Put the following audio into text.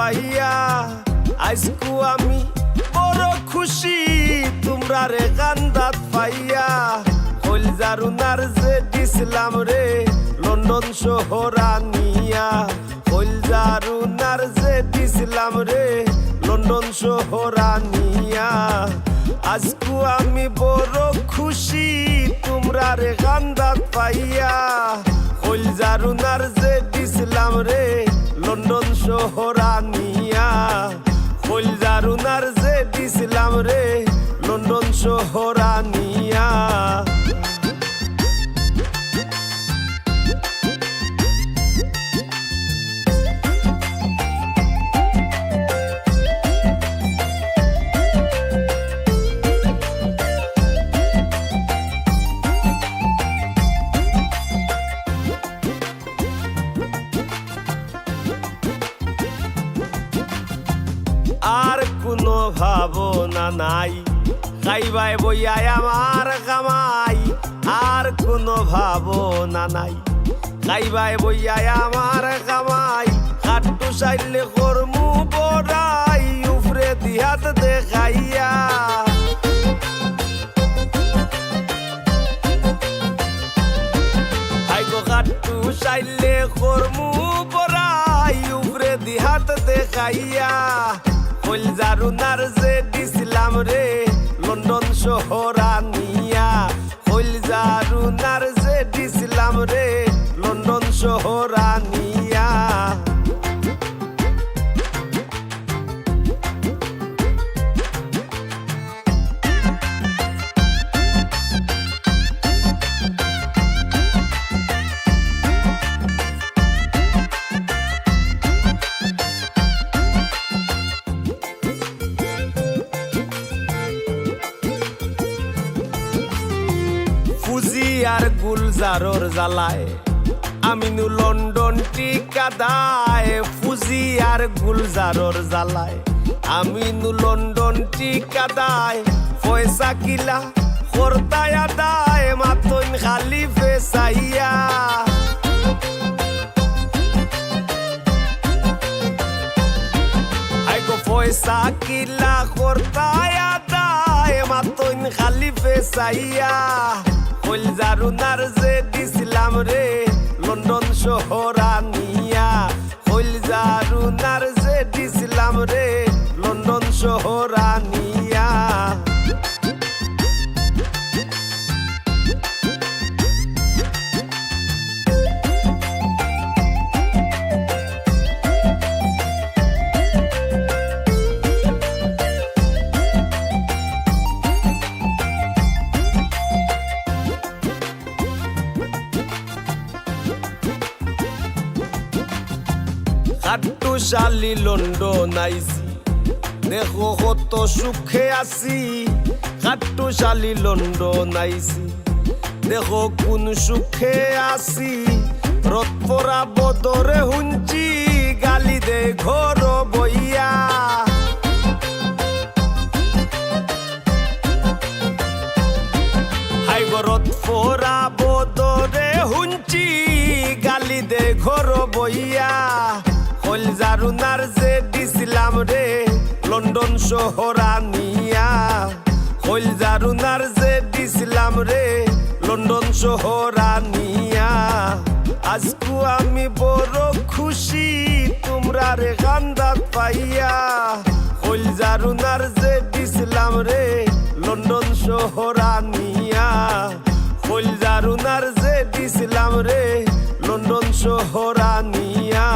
পাইয়া আজকু আমি বড় খুশি তোমরা রে কান্দাত পাইয়া কলজার উনার যে দিছিলাম রে লন্ডন শহর আনিয়া কলজার উনার যে দিছিলাম রে লন্ডন শহর আনিয়া আজকু আমি বড় খুশি তোমরা রে কান্দাত পাইয়া কলজার উনার যে দিছিলাম রে লন্ডন শহর আনিয়া কলজার উনার যে দিছিলাম রে লন্ডন শহর আনিয়া আর কোনো ভাবনা নাই খাইবাই বইয়াই আমার কামাই আর কোনো ভাবনা নাই খাইবাই বইয়াই আমার কামাই খাট্টু চাইলে কর্মু বড়াই উফরে দিহাত দেখাইয়া হাইগো খাট্টু চাইলে কর্মু বড়াই উফরে দিহাত দেখাইয়া কলজার উনার যে দিছিলাম রে লন্ডন শহর আনিয়া কলজার উনার যে দিছিলাম রে লন্ডন শহর আনিয়া ফুজি আর গুলজারর জ্বালায় আমিনু লন্ডন টিকাদায় ফুজি আর গুলজারর জ্বালায় আমিনু লন্ডন টিকাদায় পয়সা কিলা খরতায় আদায় মাতন খালি ফেসাইয়া আইগো পয়সা কিলা খরতায় আদায় মাতন খালি ফেসাইয়া কলজার উনার যে দিছিলাম রে লন্ডন শহর আনিয়া কলজার উনার যে দিছিলাম রে লন্ডন শহর আনিয়া খাট্টু শালি লন্ডন আইছি দেখো কত সুখে আছি খাট্টু শালি লন্ডন আইছি দেখো কোন সুখে আছি রথ পরা বদরে হুঞ্চি গালি দে ঘর বইয়া হাই গো রথ পরা বদরে হুঞ্চি গালি দে ঘর বইয়া কলজার উনার যে দিছিলাম রে লন্ডন শহর আনিয়া কলজার উনার যে দিছিলাম রে লন্ডন শহর আনিয়া আজকু আমি বড় খুশি তোমরা রে কান্দাত পাইয়া কলজার উনার যে দিছিলাম রে লন্ডন শহর আনিয়া কলজার উনার যে দিছিলাম রে লন্ডন শহর আনিয়া